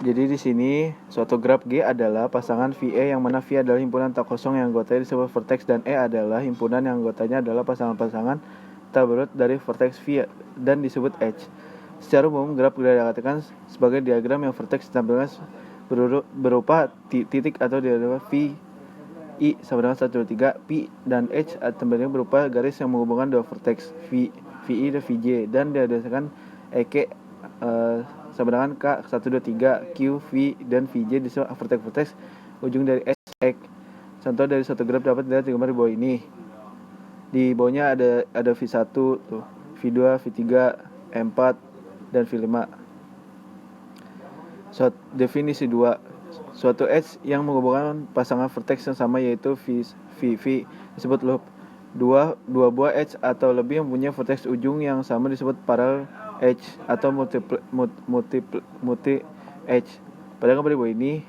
Jadi di sini suatu graf G adalah pasangan VE yang mana V adalah himpunan tak kosong yang anggotanya disebut vertex dan E adalah himpunan yang anggotanya adalah pasangan-pasangan tak berurut dari vertex V dan disebut H. Secara umum, graf dikatakan sebagai diagram yang vertex ditampilkan berupa titik atau diagram V I sama dengan 1, 2, 3, P dan H tampilnya berupa garis yang menghubungkan dua vertex VI dan VJ dan didasarkan EK sama dengan K 1, 2, 3, Q, V, dan VJ disebut vertex-vertex ujung dari S, X. Contoh dari suatu graf dapat dilihat di gambar di bawah ini. Di bawahnya ada V1, tuh, V2, V3, E4, dan V5. Definisi 2. Suatu H yang menghubungkan pasangan vertex yang sama yaitu VV disebut loop. Dua buah H atau lebih yang punya vertex ujung yang sama disebut parallel H atau multi H. Pada gambar di bawah ini,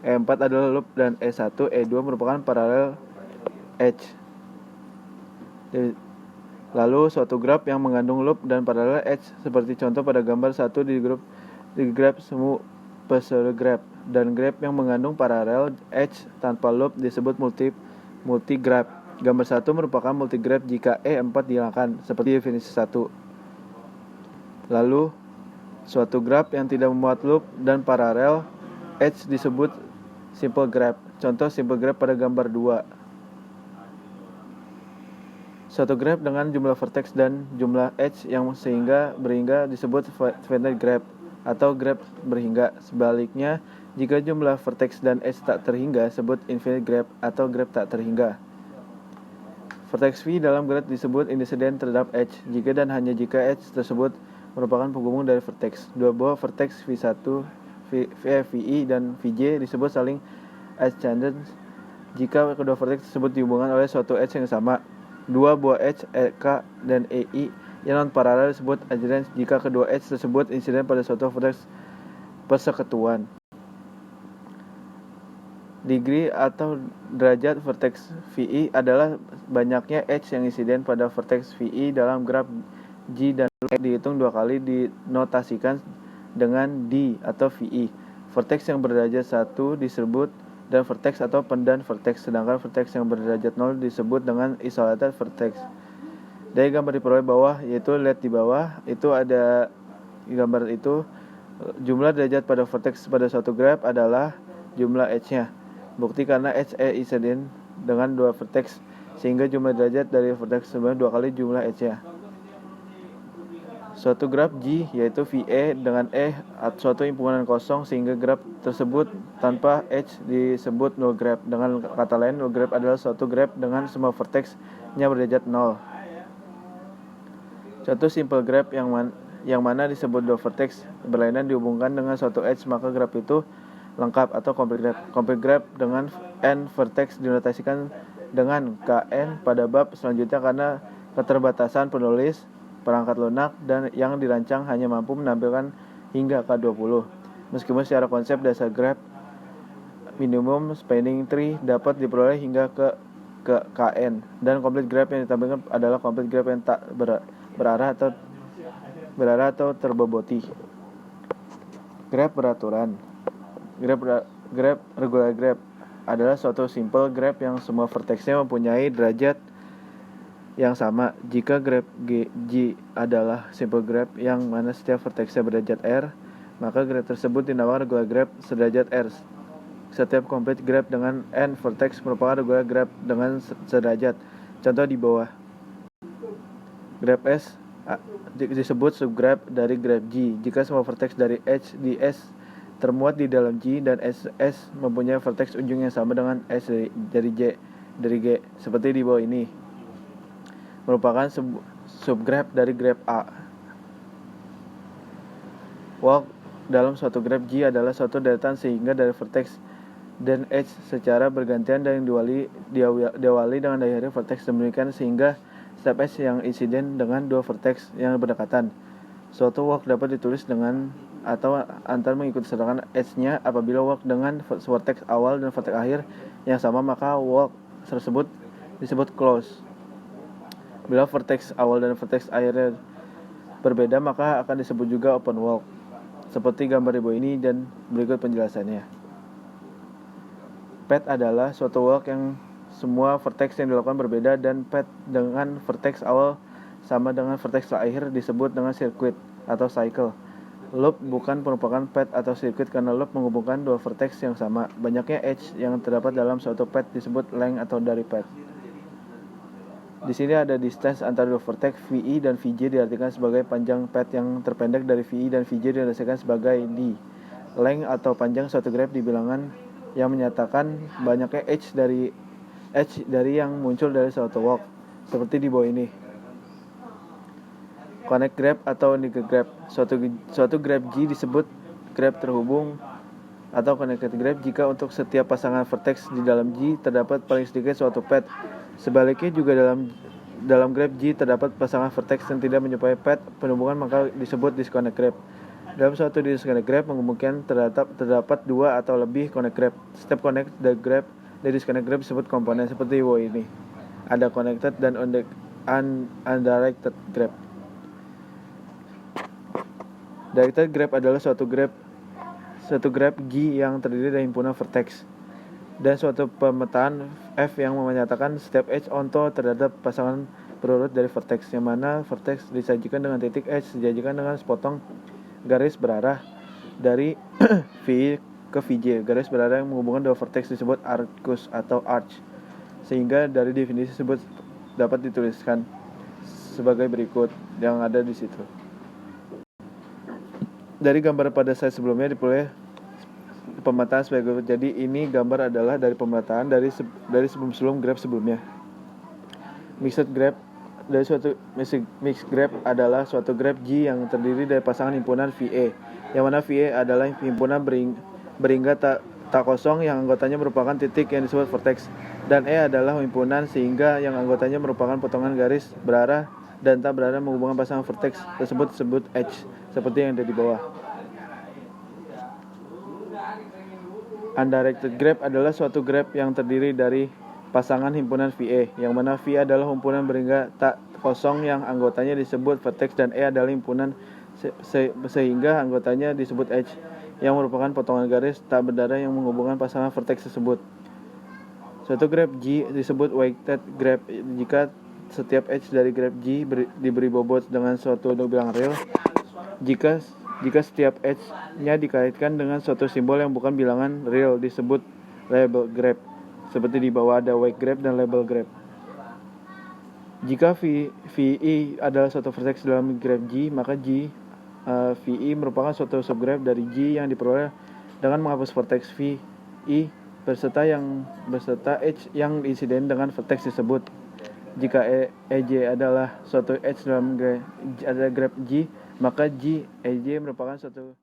E4 adalah loop dan E1, E2 merupakan paralel H. Lalu suatu graf yang mengandung loop dan paralel H seperti contoh pada gambar 1 di graf semu pseudo-graph, dan graf yang mengandung paralel H tanpa loop disebut multigraph. Gambar 1 merupakan multigraph jika E4 dihilangkan, seperti definisi 1. Lalu, suatu graf yang tidak memuat loop dan paralel H disebut simple graph. Contoh simple graph pada gambar 2. Suatu graf dengan jumlah vertex dan jumlah H yang berhingga disebut finite graph atau graf berhingga. Sebaliknya, jika jumlah vertex dan H tak terhingga disebut infinite graph atau graf tak terhingga. Vertex V dalam graf disebut independen terhadap H jika dan hanya jika H tersebut merupakan penghubung dari vertex. Dua buah vertex V1, VI, dan VJ disebut saling adjacent jika kedua vertex tersebut dihubungkan oleh suatu H yang sama. Dua buah H, K, dan EI yang non-paralel disebut adjacent jika kedua H tersebut insiden pada suatu vertex persekutuan. Degree atau derajat vertex VI adalah banyaknya H yang insiden pada vertex VI dalam graf G dan dihitung 2 kali dinotasikan dengan D atau VI. Vertex yang berderajat 1 disebut dan vertex atau pendan vertex, sedangkan vertex yang berderajat 0 disebut dengan isolated vertex. Dari gambar di bawah, yaitu lihat di bawah, itu ada gambar itu jumlah derajat pada vertex pada suatu graf adalah jumlah H-nya. Bukti karena H insiden dengan dua vertex sehingga jumlah derajat dari vertex sebelumnya 2 kali jumlah H-nya. Suatu graf G yaitu VE dengan E suatu himpunan kosong sehingga graf tersebut tanpa H disebut null graph. Dengan kata lain, null graph adalah suatu graf dengan semua vertex-nya berderajat 0. Suatu simple graph yang mana disebut dua vertex berlainan dihubungkan dengan suatu H, maka graf itu lengkap atau complete graph. Complete graph dengan n vertex dinotasikan dengan Kn pada bab selanjutnya karena keterbatasan penulis perangkat lunak dan yang dirancang hanya mampu menampilkan hingga K20. Meskipun secara konsep dasar graph minimum spanning tree dapat diperoleh hingga ke Kn, dan complete graph yang ditampilkan adalah complete graph yang tak berarah atau terboboti. Graph beraturan. Graph regular graph adalah suatu simple graph yang semua vertexnya mempunyai derajat yang sama. Jika graph G adalah simple graph yang mana setiap vertexnya berderajat R, maka graph tersebut dinamakan regular graph sederajat R. Setiap complete graph dengan n vertex merupakan regular graph dengan sederajat. Contoh di bawah. Graph S disebut subgraph dari graph G jika semua vertex dari H di S termuat di dalam G dan S mempunyai vertex ujung yang sama dengan S dari G, seperti di bawah ini. Merupakan subgraph dari graph A. Walk dalam suatu graph G adalah suatu deretan sehingga dari vertex dan H secara bergantian dan diawali dengan diakhiri vertex demikian sehingga setiap H yang insiden dengan dua vertex yang berdekatan. Suatu walk dapat ditulis dengan atau antar mengikuti sedangkan H-nya apabila walk dengan vertex awal dan vertex akhir yang sama maka walk tersebut disebut close. Bila vertex awal dan vertex akhirnya berbeda maka akan disebut juga open walk. seperti gambar di bawah ini dan berikut penjelasannya. Path adalah suatu walk yang semua vertex yang dilakukan berbeda dan path dengan vertex awal sama dengan vertex akhir disebut dengan sirkuit atau cycle. Loop bukan merupakan path atau sirkuit karena loop menghubungkan dua vertex yang sama. Banyaknya edge yang terdapat dalam suatu path disebut length atau dari path. Di sini ada distance antara dua vertex VI dan VJ diartikan sebagai panjang path yang terpendek dari VI dan VJ dirasakan sebagai D. Length atau panjang suatu graph di bilangan yang menyatakan banyaknya edge dari yang muncul dari suatu walk, seperti di bawah ini. Connect graph atau unique graph. Suatu graph G disebut graph terhubung atau connected graph jika untuk setiap pasangan vertex di dalam G terdapat paling sedikit suatu path. Sebaliknya juga dalam graph G terdapat pasangan vertex yang tidak menyerupai path penghubungan maka disebut disconnect graph. Dalam suatu disconnect graph memungkinkan terdapat dua atau lebih connect graph. Setiap connect the graph dari disconnect graph disebut komponen seperti di bawah ini. Ada connected dan undirected graph. Directed graph adalah suatu graph G yang terdiri dari himpunan vertex dan suatu pemetaan F yang menyatakan setiap edge onto terhadap pasangan berurut dari vertex, yang mana vertex disajikan dengan titik edge disajikan dengan sepotong garis berarah dari V ke VJ. Garis berarah yang menghubungkan dua vertex disebut arcus atau arch, sehingga dari definisi tersebut dapat dituliskan sebagai berikut yang ada di situ. Dari gambar pada slide sebelumnya diperoleh pemetaan sebagai berikut. Jadi ini gambar adalah dari pemetaan dari sebelum graph sebelumnya. Mixed graph adalah suatu graph G yang terdiri dari pasangan himpunan VA, yang mana VA adalah himpunan berhingga tak kosong yang anggotanya merupakan titik yang disebut vertex, dan E adalah himpunan sehingga yang anggotanya merupakan potongan garis berarah dan tak berarah menghubungkan pasangan vertex tersebut disebut edge, seperti yang ada di bawah. Undirected graph adalah suatu graph yang terdiri dari pasangan himpunan VA, yang mana V adalah himpunan berhingga tak kosong yang anggotanya disebut vertex dan E adalah himpunan sehingga anggotanya disebut edge, yang merupakan potongan garis tak berdarah yang menghubungkan pasangan vertex tersebut. Suatu graph G disebut weighted graph jika setiap edge dari graph G diberi bobot dengan suatu bilangan real. Jika setiap edge-nya dikaitkan dengan suatu simbol yang bukan bilangan real disebut label graph. Seperti di bawah ada weight graph dan label graph. Jika VI adalah suatu vertex dalam graph G, maka VI merupakan suatu subgraph dari G yang diperoleh dengan menghapus vertex VI beserta edge yang insiden dengan vertex tersebut. Jika EJ adalah suatu edge dalam graph G, maka EJ merupakan suatu